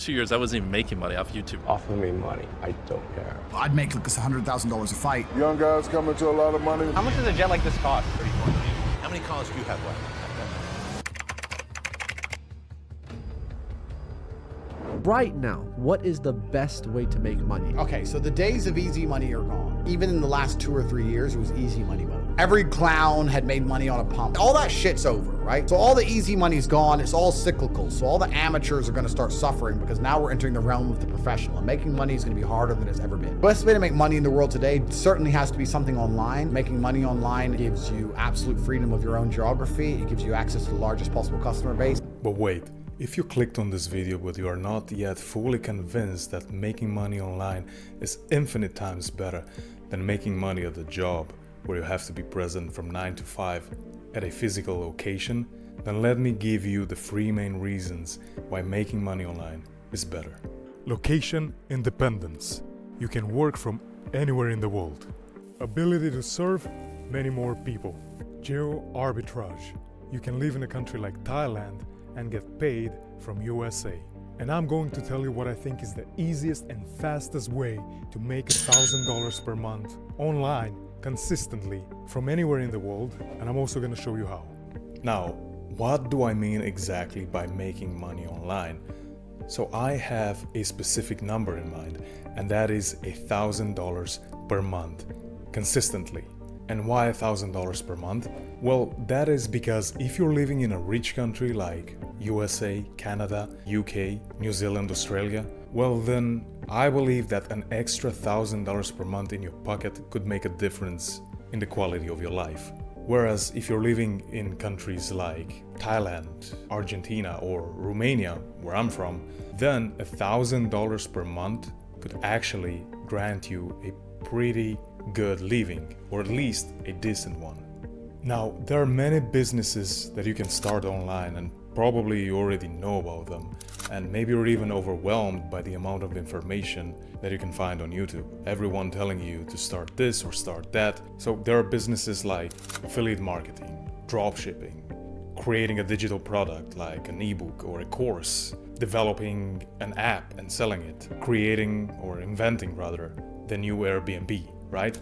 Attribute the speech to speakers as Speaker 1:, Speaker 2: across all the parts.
Speaker 1: 2 years, I wasn't even making money off YouTube.
Speaker 2: Offer me money. I don't care.
Speaker 3: I'd make like $100,000 a fight.
Speaker 4: Young guys coming to a lot of money.
Speaker 5: How much does a jet like this cost?
Speaker 6: How many cars do you have left?
Speaker 7: Right now, what is the best way to make money?
Speaker 8: Okay, so the days of easy money are gone. Even in the last 2 or 3 years, it was easy money. Every clown had made money on a pump. All that shit's over, right? So all the easy money's gone. It's all cyclical. So all the amateurs are going to start suffering because now we're entering the realm of the professional. And making money is going to be harder than it's ever been. The best way to make money in the world today certainly has to be something online. Making money online gives you absolute freedom of your own geography. It gives you access to the largest possible customer base.
Speaker 9: But wait. If you clicked on this video but you are not yet fully convinced that making money online is infinite times better than making money at a job where you have to be present from 9 to 5 at a physical location, then let me give you the 3 main reasons why making money online is better. Location independence. You can work from anywhere in the world. Ability to serve many more people. Geo arbitrage. You can live in a country like Thailand and get paid from USA. And I'm going to tell you what I think is the easiest and fastest way to make $1,000 per month online consistently from anywhere in the world, and I'm also going to show you how. Now, what do I mean exactly by making money online? So I have a specific number in mind, and that is $1,000 per month consistently. And why $1,000 per month? Well, that is because if you're living in a rich country like USA, Canada, UK, New Zealand, Australia, well then I believe that an extra $1,000 per month in your pocket could make a difference in the quality of your life. Whereas if you're living in countries like Thailand, Argentina or Romania, where I'm from, then $1,000 per month could actually grant you a pretty good living, or at least a decent one. Now, there are many businesses that you can start online, and probably you already know about them, and maybe you're even overwhelmed by the amount of information that you can find on YouTube. Everyone telling you to start this or start that. So there are businesses like affiliate marketing, dropshipping, creating a digital product like an ebook or a course, developing an app and selling it, creating or inventing rather the new Airbnb, right?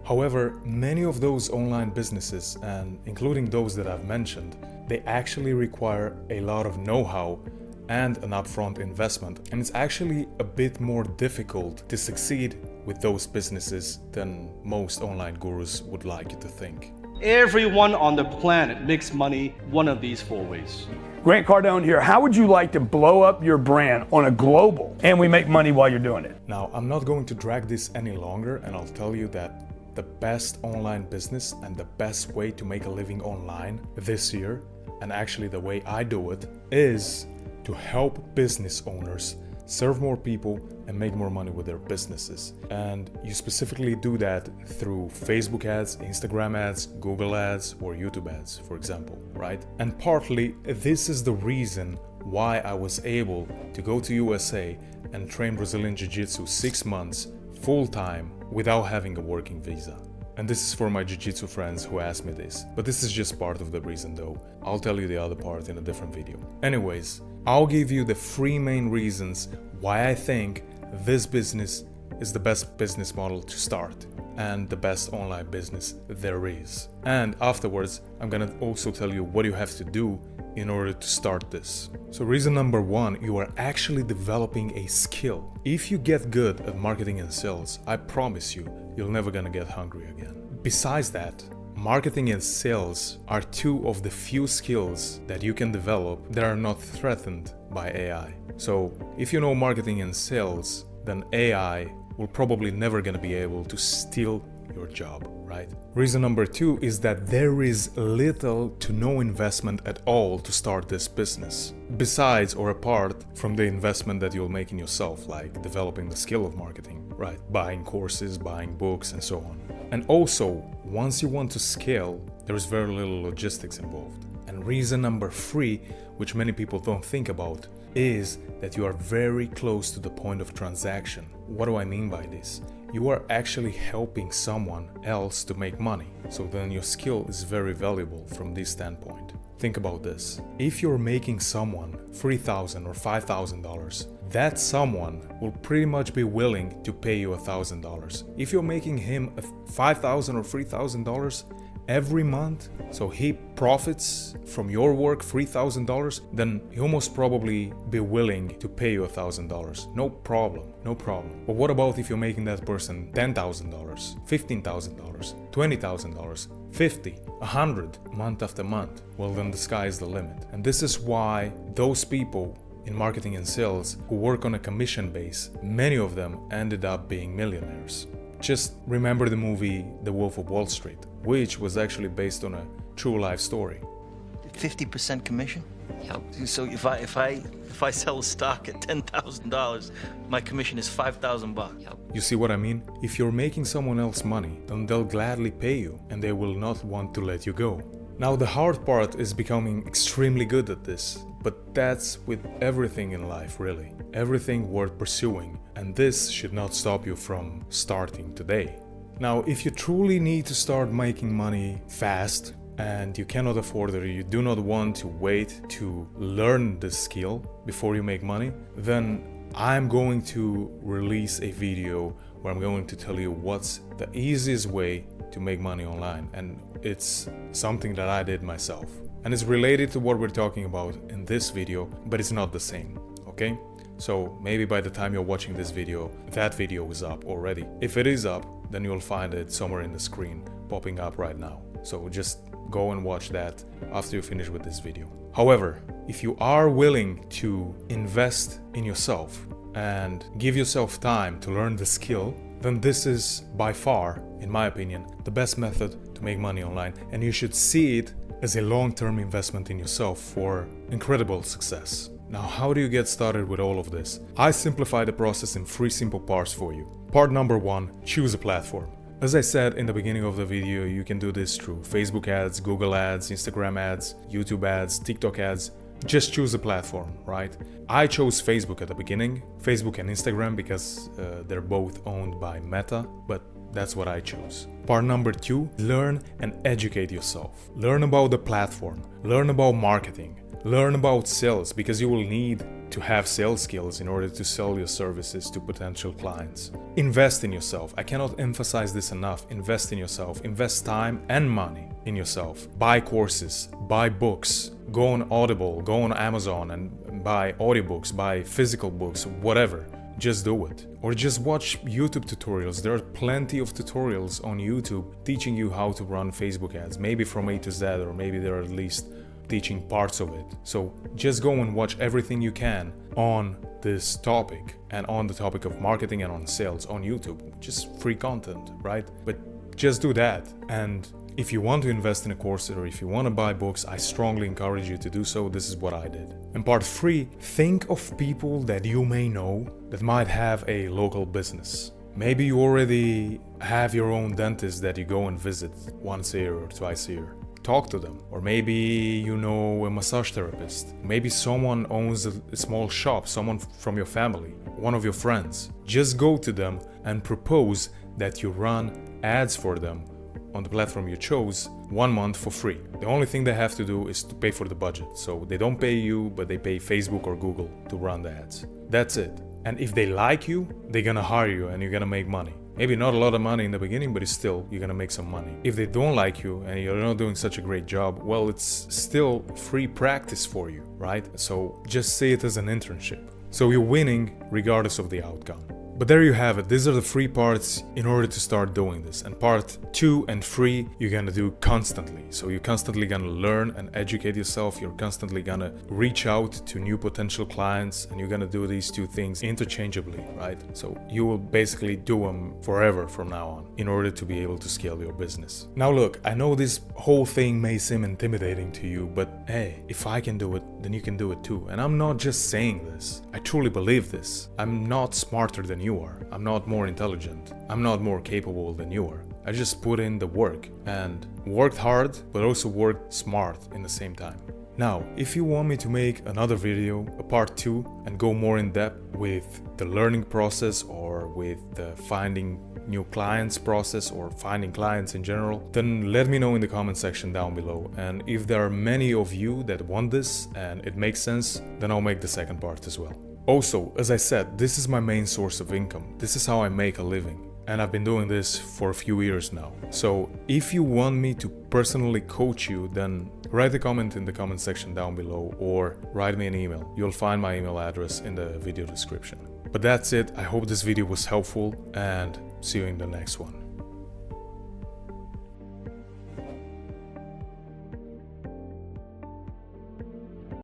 Speaker 9: However, many of those online businesses, and including those that I've mentioned, they actually require a lot of know-how and an upfront investment, and it's actually a bit more difficult to succeed with those businesses than most online gurus would like you to think.
Speaker 10: Everyone on the planet makes money one of these 4 ways.
Speaker 11: Grant Cardone here. How would you like to blow up your brand on a global and we make money while you're doing it?
Speaker 9: Now, I'm not going to drag this any longer, and I'll tell you that the best online business and the best way to make a living online this year, and actually the way I do it, is to help business owners serve more people and make more money with their businesses. And you specifically do that through Facebook ads, Instagram ads, Google ads, or YouTube ads, for example, right? And partly this is the reason why I was able to go to USA and train Brazilian Jiu-Jitsu 6 months full-time without having a working visa. And this is for my Jiu-Jitsu friends who asked me this, but this is just part of the reason though. I'll tell you the other part in a different video. Anyways, I'll give you the 3 main reasons why I think this business is the best business model to start and the best online business there is. And afterwards, I'm gonna also tell you what you have to do in order to start this. So reason number 1, you are actually developing a skill. If you get good at marketing and sales, I promise you, you're never gonna get hungry again. Besides that, marketing and sales are 2 of the few skills that you can develop that are not threatened by AI. So if you know marketing and sales, then AI will probably never gonna be able to steal your job, right? Reason number 2 is that there is little to no investment at all to start this business. Besides or apart from the investment that you'll make in yourself, like developing the skill of marketing, right? Buying courses, buying books, and so on. And also, once you want to scale, there is very little logistics involved. And reason number 3, which many people don't think about, is that you are very close to the point of transaction. What do I mean by this? You are actually helping someone else to make money. So then your skill is very valuable from this standpoint. Think about this. If you're making someone $3,000 or $5,000 that someone will pretty much be willing to pay you $1,000. If you're making him $5,000 or $3,000 every month, so he profits from your work $3,000, then he'll most probably be willing to pay you $1,000. No problem, no problem. But what about if you're making that person $10,000, $15,000, $20,000, $50, $100 month after month? Well, then the sky is the limit. And this is why those people in marketing and sales who work on a commission base, many of them ended up being millionaires. Just remember the movie The Wolf of Wall Street, which was actually based on a true life story.
Speaker 5: 50% commission? Yep. So if I sell a stock at $10,000, my commission is $5,000. Yep.
Speaker 9: You see what I mean? If you're making someone else money, then they'll gladly pay you and they will not want to let you go. Now the hard part is becoming extremely good at this, but that's with everything in life really. Everything worth pursuing, and this should not stop you from starting today. Now if you truly need to start making money fast and you cannot afford it or you do not want to wait to learn this skill before you make money, then I'm going to release a video where I'm going to tell you what's the easiest way to make money online, and it's something that I did myself. And it's related to what we're talking about in this video, but it's not the same, okay? So maybe by the time you're watching this video, that video is up already. If it is up, then you'll find it somewhere in the screen popping up right now. So just go and watch that after you finish with this video. However, if you are willing to invest in yourself and give yourself time to learn the skill, then this is by far, in my opinion, the best method to make money online, and you should see it as a long-term investment in yourself for incredible success. Now, how do you get started with all of this? I simplify the process in 3 simple parts for you. Part number 1, choose a platform. As I said in the beginning of the video, you can do this through Facebook ads, Google ads, Instagram ads, YouTube ads, TikTok ads. Just choose a platform, right? I chose Facebook at the beginning, Facebook and Instagram, because they're both owned by Meta, but that's what I chose. Part number 2, learn and educate yourself. Learn about the platform, learn about marketing, learn about sales, because you will need to have sales skills in order to sell your services to potential clients. Invest in yourself. I cannot emphasize this enough. Invest in yourself. Invest time and money in yourself. Buy courses, buy books, go on Audible, go on Amazon and buy audiobooks, buy physical books, whatever. Just do it. Or just watch YouTube tutorials. There are plenty of tutorials on YouTube teaching you how to run Facebook ads, maybe from A to Z, or maybe they're at least teaching parts of it. So just go and watch everything you can on this topic and on the topic of marketing and on sales on YouTube. Just free content, right? But just do that. And if you want to invest in a course or if you want to buy books, I strongly encourage you to do so. This is what I did. And part 3, think of people that you may know that might have a local business. Maybe you already have your own dentist that you go and visit once a year or twice a year. Talk to them. Or maybe you know a massage therapist. Maybe someone owns a small shop, someone from your family, one of your friends. Just go to them and propose that you run ads for them on the platform you chose 1 month for free. The only thing they have to do is to pay for the budget. So they don't pay you, but they pay Facebook or Google to run the ads. That's it. And if they like you, they're gonna hire you and you're gonna make money. Maybe not a lot of money in the beginning, but it's still, you're gonna make some money. If they don't like you and you're not doing such a great job, well, it's still free practice for you, right? So just see it as an internship. So you're winning regardless of the outcome. But there you have it. These are the 3 parts in order to start doing this. And part 2 and 3, you're gonna do constantly. So you're constantly gonna learn and educate yourself. You're constantly gonna reach out to new potential clients, and you're gonna do these 2 things interchangeably, right? So you will basically do them forever from now on in order to be able to scale your business. Now look, I know this whole thing may seem intimidating to you, but hey, if I can do it, then you can do it too. And I'm not just saying this. I truly believe this. I'm not smarter than you are. I'm not more intelligent. I'm not more capable than you are. I just put in the work and worked hard, but also worked smart in the same time. Now, if you want me to make another video, a part 2, and go more in depth with the learning process or with the finding new clients process or finding clients in general, then let me know in the comment section down below. And if there are many of you that want this and it makes sense, then I'll make the second part as well. Also, as I said, this is my main source of income. This is how I make a living. And I've been doing this for a few years now. So if you want me to personally coach you, then write a comment in the comment section down below or write me an email. You'll find my email address in the video description. But that's it. I hope this video was helpful and see you in the next one.